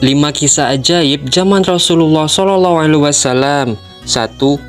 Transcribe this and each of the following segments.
5 kisah ajaib zaman Rasulullah SAW. 1.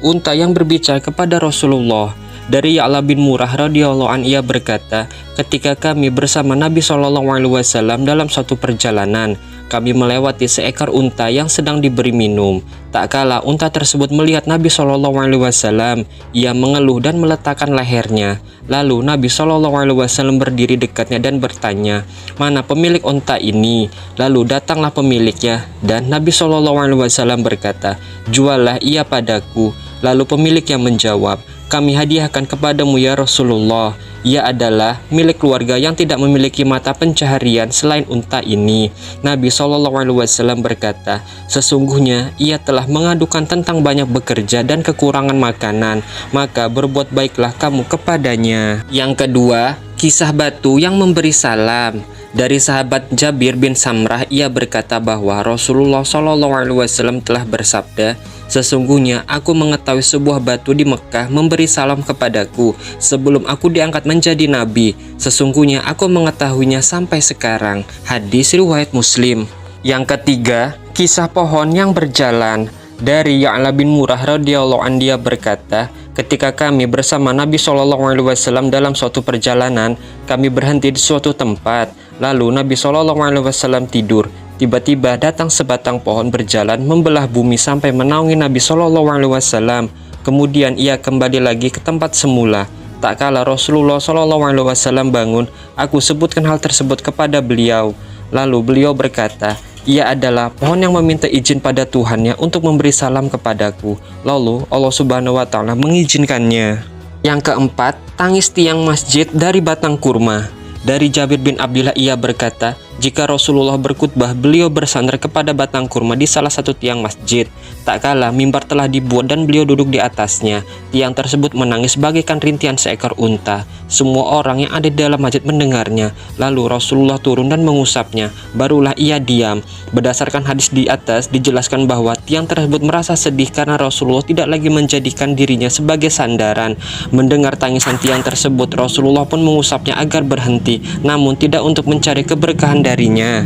Unta yang berbicara kepada Rasulullah. Dari Ya'la bin Murrah radhiyallahu an, ia berkata, ketika kami bersama Nabi SAW dalam suatu perjalanan, kami melewati seekor unta yang sedang diberi minum. Tak kala unta tersebut melihat Nabi SAW, ia mengeluh dan meletakkan lehernya. Lalu Nabi SAW berdiri dekatnya dan bertanya, mana pemilik unta ini? Lalu datanglah pemiliknya, dan Nabi SAW berkata, juallah ia padaku. Lalu pemiliknya menjawab, kami hadiahkan kepadamu ya Rasulullah. Ia adalah milik keluarga yang tidak memiliki mata pencaharian selain unta ini. Nabi SAW berkata, sesungguhnya ia telah mengadukan tentang banyak bekerja dan kekurangan makanan, maka berbuat baiklah kamu kepadanya. Yang kedua, kisah batu yang memberi salam. Dari sahabat Jabir bin Samrah, ia berkata bahwa Rasulullah SAW telah bersabda, sesungguhnya aku mengetahui sebuah batu di Mekah memberi salam kepadaku sebelum aku diangkat menjadi nabi. Sesungguhnya aku mengetahuinya sampai sekarang. Hadis riwayat Muslim. Yang ketiga, kisah pohon yang berjalan. Dari Ya'la bin Murrah radhiyallahu an, dia berkata, ketika kami bersama Nabi SAW dalam suatu perjalanan, kami berhenti di suatu tempat. Lalu Nabi SAW tidur. Tiba-tiba datang sebatang pohon berjalan membelah bumi sampai menaungi Nabi SAW. Kemudian ia kembali lagi ke tempat semula. Tak kala Rasulullah SAW bangun, aku sebutkan hal tersebut kepada beliau. Lalu beliau berkata, ia adalah pohon yang meminta izin pada Tuhannya untuk memberi salam kepadaku. Lalu Allah Subhanahu wa Ta'ala mengizinkannya. Yang keempat, tangis tiang masjid dari batang kurma. Dari Jabir bin Abdullah, ia berkata, jika Rasulullah berkhutbah, beliau bersandar kepada batang kurma di salah satu tiang masjid. Tak kala mimbar telah dibuat dan beliau duduk di atasnya. Tiang tersebut menangis bagaikan rintihan seekor unta. Semua orang yang ada di dalam masjid mendengarnya. Lalu Rasulullah turun dan mengusapnya. Barulah ia diam. Berdasarkan hadis di atas, dijelaskan bahwa tiang tersebut merasa sedih karena Rasulullah tidak lagi menjadikan dirinya sebagai sandaran. Mendengar tangisan tiang tersebut, Rasulullah pun mengusapnya agar berhenti, namun tidak untuk mencari keberkahan darinya.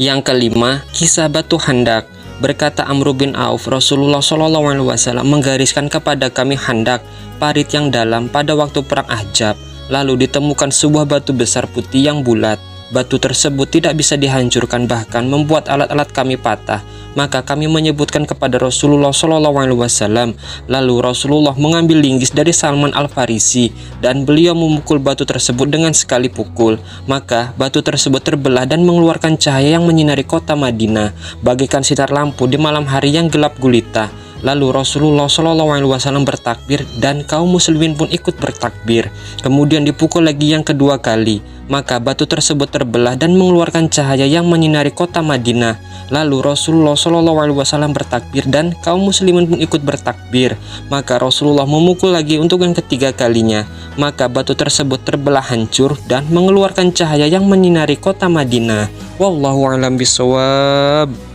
Yang kelima, kisah batu Handak. Berkata Amr bin Auf, Rasulullah SAW menggariskan kepada kami Handak, parit yang dalam pada waktu perang Ahzab. Lalu ditemukan sebuah batu besar putih yang bulat. Batu tersebut tidak bisa dihancurkan, bahkan membuat alat-alat kami patah. Maka kami menyebutkan kepada Rasulullah SAW. Lalu Rasulullah mengambil linggis dari Salman Al-Farisi dan beliau memukul batu tersebut dengan sekali pukul. Maka batu tersebut terbelah dan mengeluarkan cahaya yang menyinari kota Madinah bagaikan sinar lampu di malam hari yang gelap gulita. Lalu Rasulullah SAW bertakbir dan kaum muslimin pun ikut bertakbir. Kemudian dipukul lagi yang kedua kali. Maka batu tersebut terbelah dan mengeluarkan cahaya yang menyinari kota Madinah. Lalu Rasulullah SAW bertakbir dan kaum muslimin pun ikut bertakbir. Maka Rasulullah memukul lagi untuk yang ketiga kalinya. Maka batu tersebut terbelah hancur dan mengeluarkan cahaya yang menyinari kota Madinah. Wallahu a'lam bishawab.